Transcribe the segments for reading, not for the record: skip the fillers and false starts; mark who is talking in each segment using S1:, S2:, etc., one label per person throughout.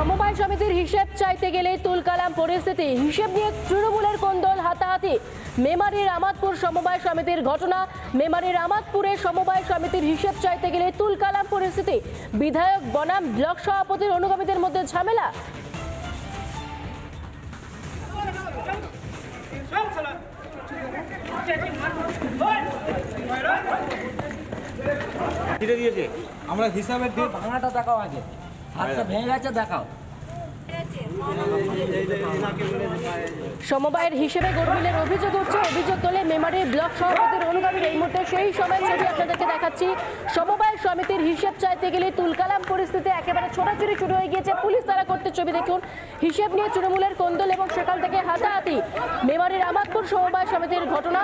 S1: সমবায় সমিতির হিসেব চাইতে গেলে তুলকালাম পরিস্থিতি। হিসেব নিয়ে তৃণমূলের কোন্দল, হাতাহাতি। মেমারির আমাদপুর সমবায় সমিতির ঘটনা। মেমারির আমাদপুরে সমবায় সমিতির হিসেব চাইতে গেলে তুলকালাম পরিস্থিতি। বিধায়ক বনাম ব্লক সভাপতির অনুগামীদের মধ্যে ঝামেলা।
S2: আমরা হিসাবের দিয়ে ভাঙাটা দেখাও আগে, হাতটা ভেঙে গেছে দেখাও।
S1: সমবায়ের হিসেবে গরমিলের অভিযোগ উঠছে। অভিযোগ তোলে মেমারির ব্লক সভাপতির অনুগামীর। এই মুহূর্তে সেই সময় ছবি আপনাদেরকে দেখাচ্ছি। সমবায় সমিতির হিসেব চাইতে গেলে তুলকালাম পরিস্থিতি, একেবারে ছোটাছুটি শুরু হয়ে গিয়েছে। পুলিশ তারা করতে ছবি দেখুন। হিসেব নিয়ে তৃণমূলের কোন্দল এবং সেখান থেকে হাতাহাতি। মেমারির আমাদপুর সমবায় সমিতির ঘটনা।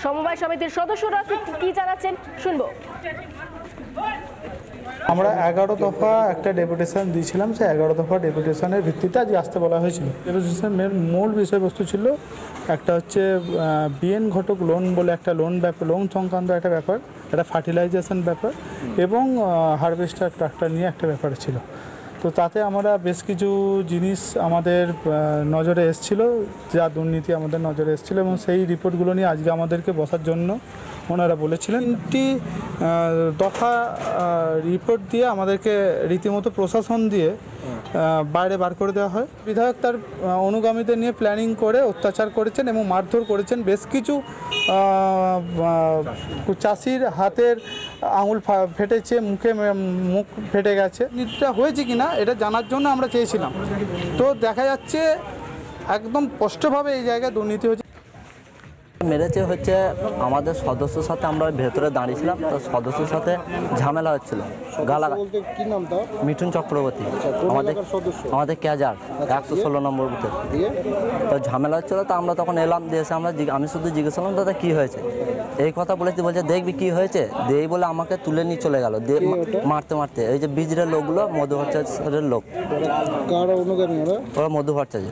S1: সমবায় সমিতির সদস্যরা কি জানাচ্ছেন শুনবো।
S3: আমরা 11 দফা একটা ডেপুটেশন দিয়েছিলাম। সেই 11 দফা ডেপুটেশনের ভিত্তিতে আজ আসতে বলা হয়েছিল। ডেপুটেশনের মূল বিষয়বস্তু ছিল একটা হচ্ছে বিএন ঘটক লোন বলে একটা লোন সংক্রান্ত একটা ব্যাপার, একটা ফার্টিলাইজেশন ব্যাপার এবং হারভেস্টার ট্রাক্টর নিয়ে একটা ব্যাপার ছিল। তো তাতে আমরা বেশ কিছু জিনিস আমাদের নজরে এসেছিলো, যা দুর্নীতি আমাদের নজরে এসেছিলো এবং সেই রিপোর্টগুলো নিয়ে আজকে আমাদেরকে বসার জন্য ওনারা বলেছিলেন। 3টি দফা রিপোর্ট দিয়ে আমাদেরকে রীতিমতো প্রশাসন দিয়ে বাইরে বার করে দেওয়া হয়। বিধায়ক তার অনুগামীদের নিয়ে প্ল্যানিং করে অত্যাচার করেছেন এবং মারধর করেছেন। বেশ কিছু চাষির হাতের আঙুল ফেটেছে, মুখ ফেটে গেছে। এটা হয়েছে কিনা এটা জানার জন্য আমরা চেয়েছিলাম। তো দেখা যাচ্ছে একদম স্পষ্টভাবে এই জায়গায় দুর্নীতি হয়েছে।
S2: মেরেছে হচ্ছে আমাদের সদস্যর সাথে, আমরা ভেতরে দাঁড়িয়েছিলাম, তো সদস্যর সাথে ঝামেলা হচ্ছিল। মিঠুন চক্রবর্তী, আমাদের ক্যাজার 116 নম্বর বুথে। তো ঝামেলা হচ্ছিলো, তো আমরা তখন এলাম। দিয়ে এসে আমি শুধু জিজ্ঞেস করলাম দাদা কী হয়েছে, এই কথা বলেছি। বলছে দেখবি কী হয়েছে, দিয়ে বলে আমাকে তুলে নিয়ে চলে গেল মারতে মারতে। এই যে বিজরের লোকগুলো, মধু ভট্টাচার্যের লোক, ওরা মধু ভট্টাচার্য।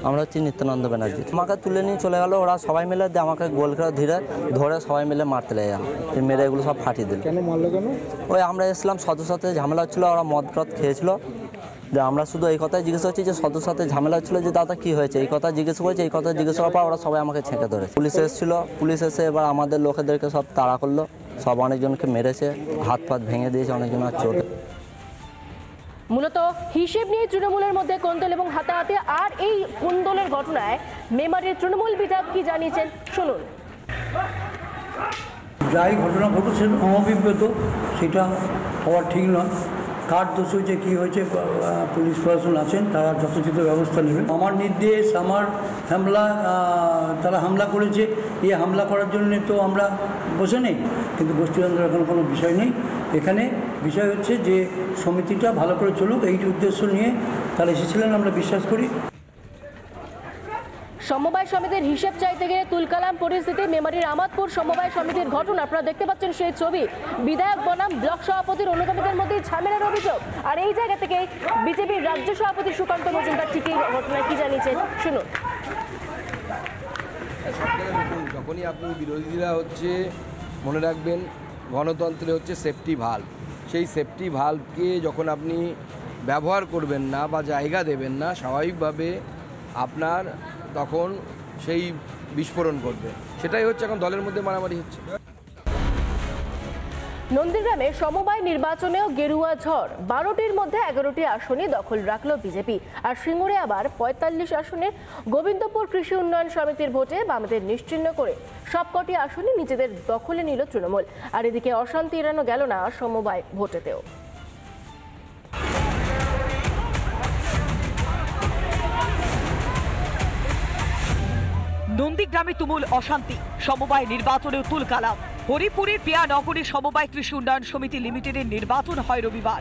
S2: আমরা হচ্ছি নিত্যানন্দ ব্যানার্জি। আমাকে তুলে নিয়ে চলে গেল ওরা সবাই মিলে। দিয়ে আমাকে গোল করে ধরে সবাই মিলে মারতে লেগে গেল। মেরে এগুলো সব ফাটিয়ে দিল। ওই আমরা এসলাম, সদস্যর সাথে ঝামেলা হচ্ছিলো, ওরা মদ টদ খেয়েছিল। যে আমরা শুধু এই কথাই জিজ্ঞেস করছি যে সদস্যর সাথে ঝামেলা হচ্ছিলো, যে দাদা কী হয়েছে, এই কথা জিজ্ঞেস করেছে। এই কথা জিজ্ঞেস করার পর ওরা সবাই আমাকে ছেঁকে ধরে। পুলিশ এসেছিলো, পুলিশ এসে এবার আমাদের লোকেদেরকে সব তাড়া করলো। সব অনেকজনকে মেরেছে, হাত পাত ভেঙে দিয়েছে, অনেকজনের চোট।
S1: মূলত হিসেব নিয়ে তৃণমূলের মধ্যে কোন্দল এবং হাতাহাতি। আর এই কোন্দলের ঘটনায় মেমারির তৃণমূল বিধায়ক কি জানিয়েছেন শুনুন।
S4: যাই ঘটনা ঘটেছে অনভিজ্ঞত, সেটা হওয়া ঠিক নয়। কার দোষ হয়েছে, কী হয়েছে, পুলিশ প্রশাসন আছেন, তারা যথোচিত ব্যবস্থা নেবেন। আমার নির্দেশ, আমার হামলা, তারা হামলা করেছে। এই হামলা করার জন্য তো আমরা বসে নেই, কিন্তু গোষ্ঠীদ্বন্দ্ব এখন কোনো বিষয় নেই। এখানে বিষয় হচ্ছে যে সমিতিটা ভালো করে চলুক, এই উদ্দেশ্য নিয়ে তারা এসেছিলেন, আমরা বিশ্বাস করি।
S1: সমবায় সমিতির হিসেব চাইতে গিয়ে তুলকালাম পরিস্থিতি। মেমারির আমাদপুর সমবায় সমিতির ঘটনা, আপনারা দেখতে পাচ্ছেন সেই ছবি। বিধায়ক বনাম ব্লক সভাপতির অনুগামীদের মধ্যে ঝামেলার অভিযোগ। আর এই জায়গা থেকে বিজেপির রাজ্য সভাপতি সুকান্ত মজুমদার ঠিক এই ঘটনায় কি জানিয়েছেন শুনুন।
S5: যখনই আপনি বিরোধীরা হচ্ছে, মনে রাখবেন গণতন্ত্রে হচ্ছে সেফটি ভাল্ব। সেই সেফটি ভাল্বকে যখন আপনি ব্যবহার করবেন না বা জায়গা দেবেন না, স্বাভাবিকভাবে আপনার তখন সেই বিস্ফোরণ করবে। সেটাই হচ্ছে এখন দলের মধ্যে মারামারি হচ্ছে।
S1: নন্দীগ্রামে সমবায় নির্বাচনেও গেরুয়া ঝড়। 12টির মধ্যে 11টি আসনে দখল রাখল বিজেপি। আর সিঙ্গুরে আবার 45 আসনের গোবিন্দপুর কৃষি উন্নয়ন সমিতির ভোটে বামেদের নিশ্চিহ্ন করে সবকটি আসনে নিজেদের দখলে নিল তৃণমূল। আর এদিকে অশান্তি এড়ানো গেল না সমবায় ভোটেতেও।
S6: নন্দীগ্রামে তুমুল অশান্তি, সমবায় নির্বাচনেও তুলকালাম। হরিপুরের পিয়ানগরে সমবায় কৃষি উন্নয়ন সমিতি লিমিটেডের নির্বাচন হয় রবিবার।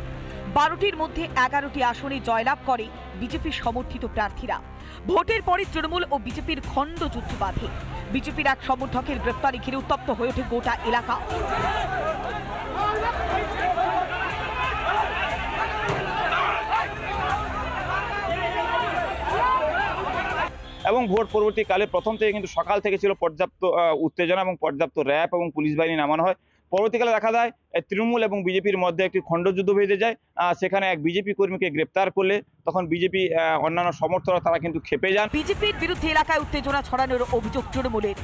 S6: 12টির মধ্যে 11টি আসনে জয়লাভ করে বিজেপি সমর্থিত প্রার্থীরা। ভোটের পরে তৃণমূল ও বিজেপির খণ্ডযুদ্ধ বাধে। বিজেপির এক সমর্থকের গ্রেপ্তারি ঘিরে উত্তপ্ত হয়ে ওঠে গোটা এলাকা।
S7: এবং ভোট পরবর্তীকালে প্রথম থেকে কিন্তু সকাল থেকে ছিল পর্যাপ্ত উত্তেজনা এবং পর্যাপ্ত র্যাব এবং পুলিশ বাহিনী নামানো হয়। পরবর্তীকালে দেখা যায় তৃণমূল এবং বিজেপির মধ্যে একটি খণ্ডযুদ্ধ বেঁধে যায়। সেখানে এক বিজেপি কর্মীকে গ্রেপ্তার করলে তখন বিজেপি অন্যান্য সমর্থকরা তারা কিন্তু ক্ষেপে যান।
S6: বিজেপির বিরুদ্ধে এলাকায় উত্তেজনা ছড়ানোর অভিযোগ তৃণমূলের।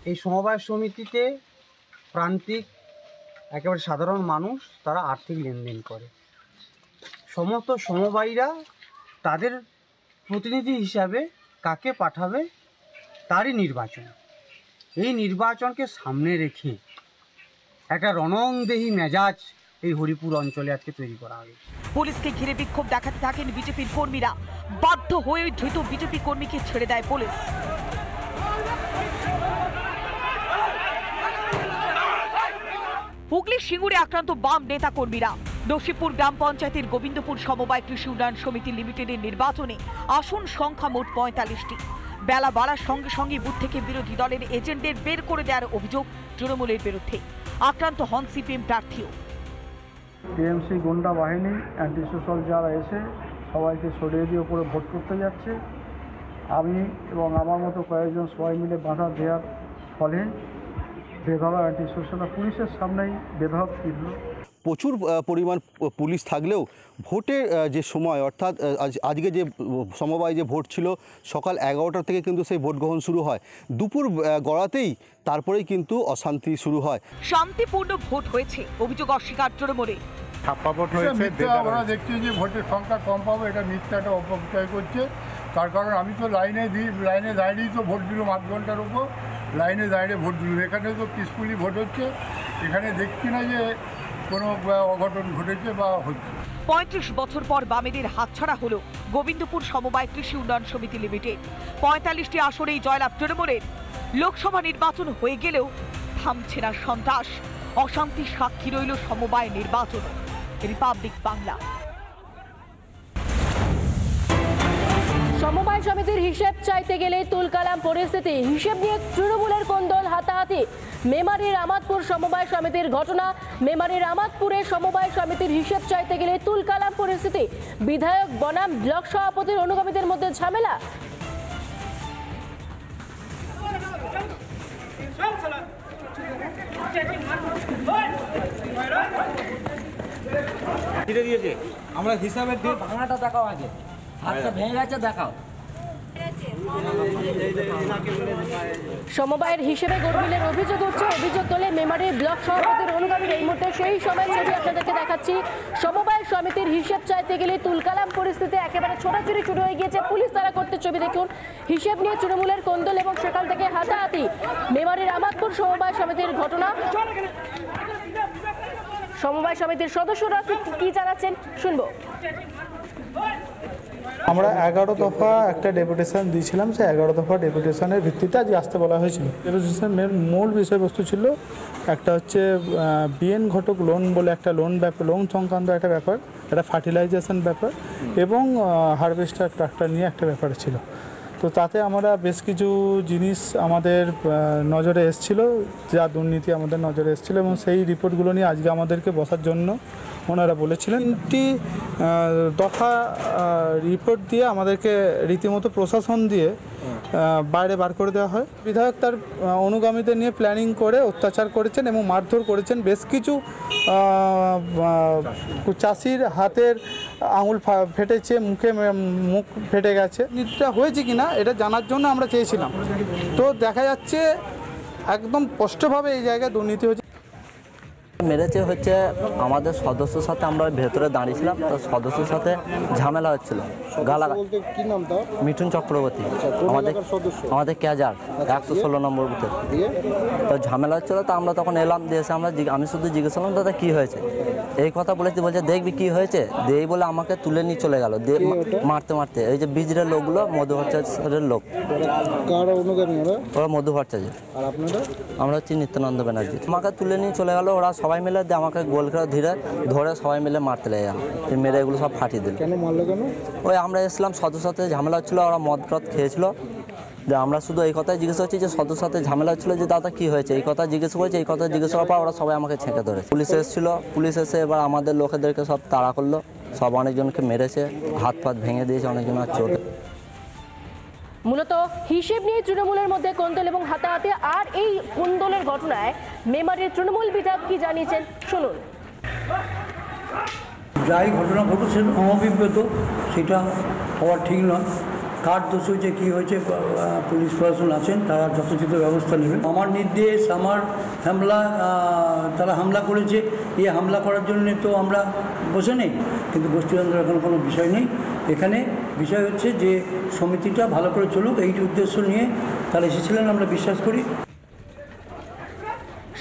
S8: এই সমবায় সমিতিতে প্রান্তিক একেবারে সাধারণ মানুষ তারা আর্থিক লেনদেন করে। সমস্ত সমবায়ীরা তাদের প্রতিনিধি হিসাবে কাকে পাঠাবে তারই নির্বাচন। এই নির্বাচনকে সামনে রেখে একটা রণংদেহী মেজাজ এই হরিপুর অঞ্চলে আজকে তৈরি করা হবে।
S6: পুলিশকে ঘিরে বিক্ষোভ দেখাতে থাকেন বিজেপির কর্মীরা। বাধ্য হয়ে ধৃত বিজেপি কর্মীকে ছেড়ে দেয় পুলিশ। হুগলির সিঙ্গুরে আক্রান্ত বাম নেতা কর্মীরা। নসিপুর গ্রাম পঞ্চায়েতের গোবিন্দপুর সমবায় কৃষি উন্নয়ন সমিতি লিমিটেডের নির্বাচনে আসন সংখ্যা মোট ৪৫টি। বেলা বাড়ার সঙ্গে সঙ্গে বুথ থেকে বিরোধী দলের এজেন্টদের বের করে দেওয়ার অভিযোগ তৃণমূলের বিরুদ্ধে। আক্রান্ত হন সিপিএম প্রার্থীও।
S9: টিএমসি গুন্ডা বাহিনী অ্যান্টি সোশ্যাল যারা এসে সবাইকে সরিয়ে দিয়ে উপরে ভোট করতে যাচ্ছে, আমি এবং আমার মতো কয়েকজন সবাই মিলে বাধা দেওয়ার ফলে বেধবা অ্যান্টি সোশ্যাল পুলিশের সামনেই বেধব ফিরল।
S10: প্রচুর পরিমাণ পুলিশ থাকলেও ভোটের যে সময় অর্থাৎ আজকে যে সমবায় যে ভোট ছিল সকাল ১১টা থেকে কিন্তু সেই ভোট গ্রহণ শুরু হয়। দুপুর গড়াতেই তারপরেই কিন্তু অশান্তি শুরু হয়।
S6: শান্তিপূর্ণ ভোট হয়েছে অভিযোগ অস্বীকার তৃণমূলে।
S11: ছাপ্পা ভোট হয়েছে। আমরা দেখছি যে ভোটের সংখ্যা কম পাবো, এটা মিথ্যা একটা অপপ্রচার করছে। তার কারণ আমি তো লাইনে দাঁড়িয়েই তো ভোট দিলাম, আধ ঘন্টার উপর লাইনে দাঁড়িয়ে ভোট দিলাম। এখানে তো পিসফুলি ভোট হচ্ছে, এখানে দেখছি না যে কোনো অঘটন ঘটেছে বা হচ্ছে।
S6: ৩৫ বছর পর বামেদের হাতছাড়া হলো গোবিন্দপুর সমবায় কৃষি উন্নয়ন সমিতি লিমিটেড। ৪৫টি আসনেই জয়লাভ তৃণমূলের। লোকসভা নির্বাচন হয়ে গেলেও থামছে না সন্ত্রাস। অশান্তির সাক্ষী রইল সমবায় নির্বাচন। রিপাবলিক বাংলা।
S1: সমবায় সমিতির হিসেব চাইতে গেলে তুলকালাম পরিস্থিতি। হিসেব নিয়ে তৃণমূলের কোন্দল, হাতাহাতি। মেমারির আমাদপুর সমবায় সমিতির ঘটনা। মেমারির আমাদপুরে সমবায় সমিতির হিসেব চাইতে গেলে তুলকালাম পরিস্থিতি। বিধায়ক বনাম ব্লক সভাপতির অনুগামীদের মধ্যে ঝামেলা।
S2: আমরা হিসাবের দিয়ে ভাঙাটা দেখাও, আগে হাতটা ভেঙে গেছে দেখাও।
S1: সমবায়ের হিসেবে গড়মিলের অভিযোগ উঠছে। অভিযোগ তোলে মেমারির ব্লক সভাপতির অনুগামীর। এই মুহূর্তে সেই সময় ছবি আপনাদেরকে দেখাচ্ছি। সমবায় সমিতির হিসেব চাইতে গেলে তুলকালাম পরিস্থিতি। একেবারে ছোটাছুটি শুরু হয়ে গিয়েছে। পুলিশ তারা করতে ছবি দেখুন। হিসেব নিয়ে তৃণমূলের কোন্দল এবং সেখান থেকে হাতাহাতি। মেমারির আমাদপুর সমবায় সমিতির ঘটনা। সমবায় সমিতির সদস্যরা কি জানাচ্ছেন শুনবো।
S3: আমরা ১১ দফা একটা ডেপুটেশন দিয়েছিলাম, সেই ১১ দফা ডেপুটেশনের ভিত্তিতে আজকে আসতে বলা হয়েছিল। ডেপুটেশনের মূল বিষয়বস্তু ছিল একটা হচ্ছে বিএন ঘটক লোন বলে একটা লোন সংক্রান্ত একটা ব্যাপার, একটা ফার্টিলাইজেশন ব্যাপার এবং হারভেস্টার ট্রাক্টর নিয়ে একটা ব্যাপার ছিল। তো তাতে আমরা বেশ কিছু জিনিস আমাদের নজরে এসেছিল, যা দুর্নীতি আমাদের নজরে এসেছিলো এবং সেই রিপোর্টগুলো নিয়ে আজকে আমাদেরকে বসার জন্য ওনারা বলেছিলেন। 3টি দফা রিপোর্ট দিয়ে আমাদেরকে রীতিমতো প্রশাসন দিয়ে বাইরে বার করে দেওয়া হয়। বিধায়ক তার অনুগামীদের নিয়ে প্ল্যানিং করে অত্যাচার করেছেন এবং মারধর করেছেন। বেশ কিছু চাষির হাতের আঙুল ফেটেছে, মুখ ফেটে গেছে। এটা হয়েছে কিনা এটা জানার জন্য আমরা চেয়েছিলাম। তো দেখা যাচ্ছে একদম স্পষ্টভাবে এই জায়গায় দুর্নীতি হয়েছে।
S2: মেরেছে হচ্ছে আমাদের সদস্যর সাথে, আমরা ভেতরে দাঁড়িয়েছিলাম, তো সদস্যর সাথে ঝামেলা হচ্ছিল।
S11: কি নাম তার?
S2: মিঠুন চক্রবর্তী, আমাদের ক্যাজার ১১৬ নম্বর বুথে। তো ঝামেলা হচ্ছিল, তো আমরা তখন এলাম, দিয়ে এসে আমি শুধু জিজ্ঞেস করলাম দাদা কী হয়েছে, এই কথা বলেছি। বলছে দেখবি কী হয়েছে, দিয়ে বলে আমাকে তুলে নিয়ে চলে গেল, দিয়ে মারতে মারতে। এই যে বিজরের লোকগুলো, মধু ভট্টাচার্যের লোক, ওরা মধু ভট্টাচার্য।
S11: আর আপনারা?
S2: আমরা হচ্ছি নিত্যানন্দ ব্যানার্জি। আমাকে তুলে নিয়ে চলে গেল, ওরা সবাই মিলে দিয়ে আমাকে গোল করে ধরে সবাই মিলে মারতে লেগে গেল। মেরে এগুলো সব ফাটিয়ে দিল।
S11: কেন মারলো কেন?
S2: ওই আমরা এসলাম, সদস্যর সাথে ঝামেলা হচ্ছিলো, ওরা মদ টদ খেয়েছিল। যে আমরা শুধু এই কথাই জিজ্ঞেস করছি যে সদস্যর সাথে ঝামেলা হচ্ছিলো, যে দাদা কী হয়েছে, এই কথা জিজ্ঞেস করেছে। এই কথা জিজ্ঞেস করার পর ওরা সবাই আমাকে ছেঁকে ধরেছে। পুলিশ এসেছিলো, পুলিশ এসে এবার আমাদের লোকেদেরকে সব তাড়া করলো, সব অনেকজনকে মেরেছে, হাত ফাত ভেঙে দিয়েছে, অনেকজন আর চোট।
S1: মূলত হিসেব নিয়ে তৃণমূলের মধ্যে কোন্দল এবং হাতাহাতি। আর এই কোন্দলের ঘটনায় মেমারির তৃণমূল বিধায়ক কি জানিয়েছেন শুনুন।
S4: যাই ঘটনা ঘটেছে অনভিপ্রেত, সেটা হওয়া ঠিক নয়। কার দোষ হয়েছে কী হয়েছে পুলিশ প্রশাসন আছেন, তারা যথোচিত ব্যবস্থা নেবে। আমার নির্দেশ, আমার হামলা, তারা হামলা করেছে, এই হামলা করার জন্য তো আমরা বসে নেই, কিন্তু গোষ্ঠীদ্বন্দ্বের এখন কোনো বিষয় নেই। এখানে বিষয় হচ্ছে যে সমিতিটা ভালো করে চলুক, এই উদ্দেশ্য নিয়ে তারা এসেছিলেন, আমরা বিশ্বাস করি।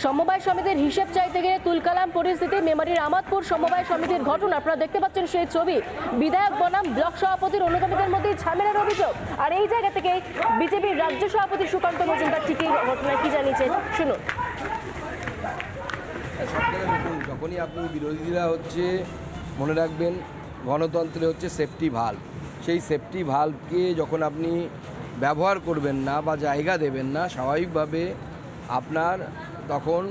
S1: সমবায় সমিতির হিসেব চাইতে গিয়ে তুলকালাম পরিস্থিতি। মেমারির আমাদপুর সমবায় সমিতির ঘটনা আপনারা দেখতে পাচ্ছেন সেই ছবি। বিধায়ক বনাম ব্লক সভাপতির অনুগামীদের মধ্যে ঝামেলার অভিযোগ। আর এই জায়গা থেকে বিজেপির রাজ্য সভাপতি সুকান্ত মজুমদার ঠিক এই ঘটনায় কি জানিয়েছেন শুনুন।
S5: যখনই আপনি বিরোধীরা হচ্ছে, মনে রাখবেন গণতন্ত্রে হচ্ছে সেফটি ভাল্ব। সেই সেফটি ভাল্বকে যখন আপনি ব্যবহার করবেন না বা জায়গা দেবেন না, স্বাভাবিকভাবে আপনার তখন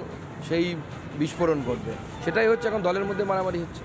S5: সেই বিস্ফোরণ করবে। সেটাই হচ্ছে এখন দলের মধ্যে মারামারি হচ্ছে।